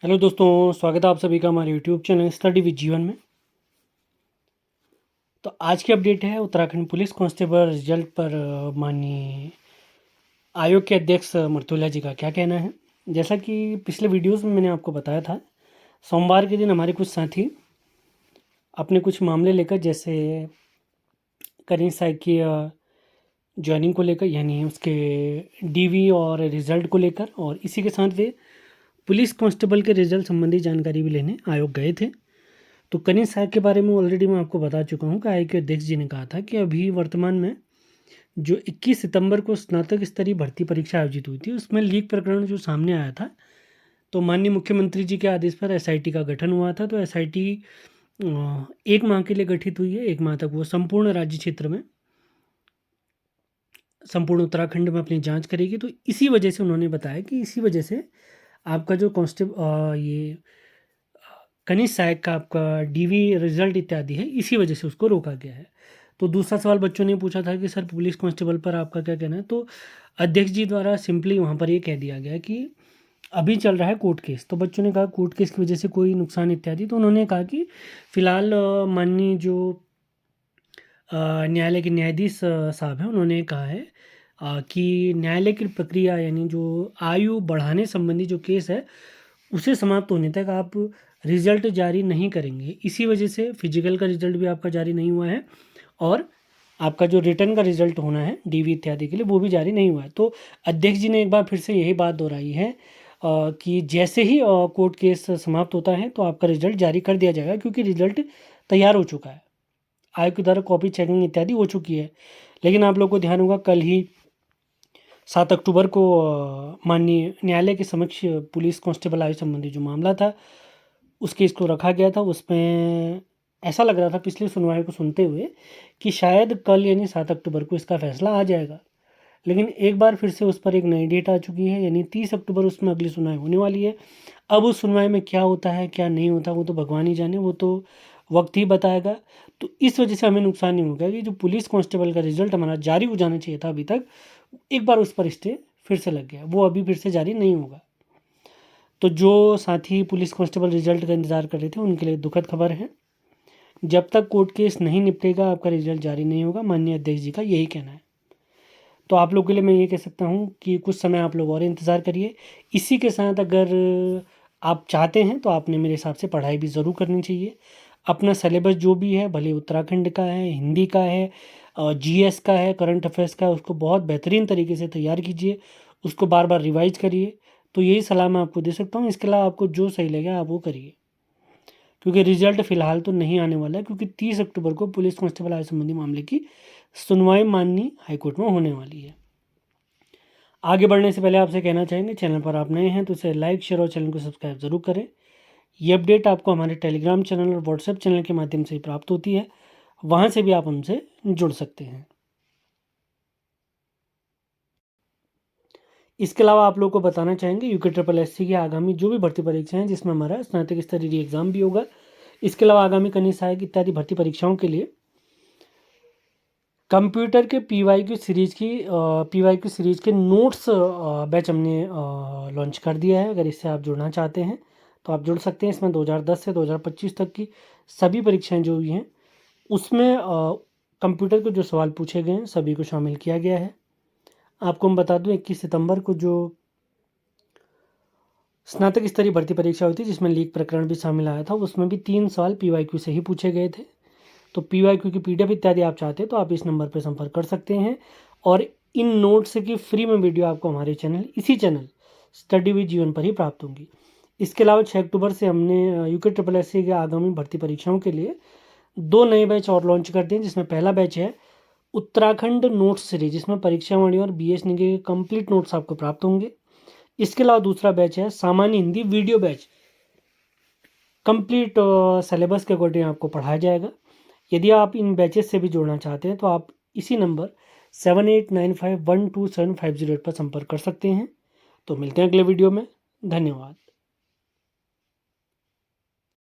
Hello दोस्तों, स्वागत है आप सभी का हमारे यूट्यूब चैनल स्टडी विद जीवन में। तो आज की अपडेट है उत्तराखंड पुलिस कांस्टेबल रिजल्ट पर माननीय आयोग के अध्यक्ष मृत्युला जी का क्या कहना है। जैसा कि पिछले वीडियोस में मैंने आपको बताया था, सोमवार के दिन हमारे कुछ साथी अपने कुछ मामले लेकर, जैसे करीम साहब की ज्वाइनिंग को लेकर, यानी उसके डीवी और रिज़ल्ट को लेकर, और इसी के साथ वे पुलिस कांस्टेबल के रिजल्ट संबंधी जानकारी भी लेने आयोग गए थे। तो कनीज साहब के बारे में ऑलरेडी मैं आपको बता चुका हूँ कि आयोग के अध्यक्ष जी ने कहा था कि अभी वर्तमान में जो 21 सितंबर को स्नातक स्तरीय भर्ती परीक्षा आयोजित हुई थी, उसमें लीक प्रकरण जो सामने आया था, तो माननीय मुख्यमंत्री जी के आदेश पर एसआईटी का गठन हुआ था। तो एसआईटी 1 माह के लिए गठित हुई है। 1 माह तक वो संपूर्ण राज्य क्षेत्र में, संपूर्ण उत्तराखंड में अपनी जांच करेगी। तो इसी वजह से उन्होंने बताया कि इसी वजह से आपका जो कांस्टेबल ये कनीज सहायक का आपका डीवी रिजल्ट इत्यादि है, इसी वजह से उसको रोका गया है। तो दूसरा सवाल बच्चों ने पूछा था कि सर पुलिस कांस्टेबल पर आपका क्या कहना है। तो अध्यक्ष जी द्वारा सिंपली वहाँ पर ये कह दिया गया कि अभी चल रहा है कोर्ट केस। तो बच्चों ने कहा कोर्ट केस की वजह से कोई नुकसान इत्यादि। तो उन्होंने कहा कि फ़िलहाल माननीय जो न्यायालय के न्यायाधीश साहब हैं, उन्होंने कहा है कि न्यायालय की प्रक्रिया, यानी जो आयु बढ़ाने संबंधी जो केस है, उसे समाप्त होने तक आप रिज़ल्ट जारी नहीं करेंगे। इसी वजह से फिजिकल का रिज़ल्ट भी आपका जारी नहीं हुआ है, और आपका जो रिटर्न का रिज़ल्ट होना है डीवी इत्यादि के लिए, वो भी जारी नहीं हुआ है। तो अध्यक्ष जी ने एक बार फिर से यही बात दोहराई है कि जैसे ही कोर्ट केस समाप्त होता है तो आपका रिज़ल्ट जारी कर दिया जाएगा, क्योंकि रिज़ल्ट तैयार हो चुका है, आयोग के द्वारा कॉपी चेकिंग इत्यादि हो चुकी है। लेकिन आप लोग को ध्यान होगा, कल ही 7 अक्टूबर को माननीय न्यायालय के समक्ष पुलिस कांस्टेबल आयु संबंधी जो मामला था, उस केस को रखा गया था। उसमें ऐसा लग रहा था पिछली सुनवाई को सुनते हुए कि शायद कल यानी 7 अक्टूबर को इसका फैसला आ जाएगा। लेकिन एक बार फिर से उस पर एक नई डेट आ चुकी है, यानी 30 अक्टूबर उसमें अगली सुनवाई होने वाली है। अब उस सुनवाई में क्या होता है क्या नहीं होता, वो तो भगवान ही जाने, वो तो वक्त ही बताएगा। तो इस वजह से हमें नुकसान नहीं होगा कि जो पुलिस कांस्टेबल का रिजल्ट हमारा जारी हो जाना चाहिए था अभी तक, एक बार उस पर स्टे फिर से लग गया, वो अभी फिर से जारी नहीं होगा। तो जो साथी पुलिस कांस्टेबल रिजल्ट का इंतज़ार कर रहे थे, उनके लिए दुखद खबर है। जब तक कोर्ट केस नहीं निपटेगा आपका रिजल्ट जारी नहीं होगा, माननीय अध्यक्ष जी का यही कहना है। तो आप लोग के लिए मैं ये कह सकता हूँ कि कुछ समय आप लोग और इंतज़ार करिए। इसी के साथ अगर आप चाहते हैं तो आपने मेरे हिसाब से पढ़ाई भी ज़रूर करनी चाहिए। अपना सिलेबस जो भी है, भले उत्तराखंड का है, हिंदी का है, जीएस का है, करंट अफेयर्स का है, उसको बहुत बेहतरीन तरीके से तैयार कीजिए, उसको बार बार रिवाइज करिए। तो यही सलाह मैं आपको दे सकता हूँ। इसके अलावा आपको जो सही लगे आप वो करिए, क्योंकि रिजल्ट फ़िलहाल तो नहीं आने वाला है, क्योंकि 30 अक्टूबर को पुलिस कांस्टेबल आय संबंधी मामले की सुनवाई माननीय हाईकोर्ट में होने वाली है। आगे बढ़ने से पहले आपसे कहना चाहेंगे, चैनल पर आप नए हैं तो इसे लाइक, शेयर और चैनल को सब्सक्राइब ज़रूर करें। ये अपडेट आपको हमारे टेलीग्राम चैनल और व्हाट्सएप चैनल के माध्यम से ही प्राप्त होती है, वहाँ से भी आप हमसे जुड़ सकते हैं। इसके अलावा आप लोग को बताना चाहेंगे UKSSC की आगामी जो भी भर्ती परीक्षाएं हैं, जिसमें हमारा स्नातक स्तरीय एग्ज़ाम भी होगा। इसके अलावा आगामी कनीय सहायक इत्यादि भर्ती परीक्षाओं के लिए कंप्यूटर के PYQ सीरीज़ के नोट्स बैच हमने लॉन्च कर दिया है। अगर इससे आप जुड़ना चाहते हैं तो आप जुड़ सकते हैं। इसमें 2010 से 2025 तक की सभी परीक्षाएं जो हुई हैं, उसमें कंप्यूटर के जो सवाल पूछे गए हैं सभी को शामिल किया गया है। आपको हम बता दूं, 21 सितंबर को जो स्नातक स्तरीय भर्ती परीक्षा हुई थी, जिसमें लीक प्रकरण भी शामिल आया था, उसमें भी 3 सवाल PYQ से ही पूछे गए थे। तो PYQ की PDF इत्यादि आप चाहते हैं तो आप इस नंबर पर संपर्क कर सकते हैं, और इन नोट्स की फ्री में वीडियो आपको हमारे इसी चैनल स्टडी विद जीवन पर ही प्राप्त होंगी। इसके अलावा 6 अक्टूबर से हमने UKSSC के आगामी भर्ती परीक्षाओं के लिए 2 नए बैच और लॉन्च कर दिए, जिसमें पहला बैच है उत्तराखंड नोट्स सीरीज, जिसमें परीक्षा वाणी और BS निगे के कंप्लीट नोट्स आपको प्राप्त होंगे। इसके अलावा दूसरा बैच है सामान्य Hindi video batch, complete syllabus के अकॉर्डिंग आपको पढ़ाया जाएगा। यदि आप इन बैचेस से भी जुड़ना चाहते हैं तो आप इसी नंबर 7895127508 पर संपर्क कर सकते हैं। तो मिलते हैं अगले वीडियो में। धन्यवाद।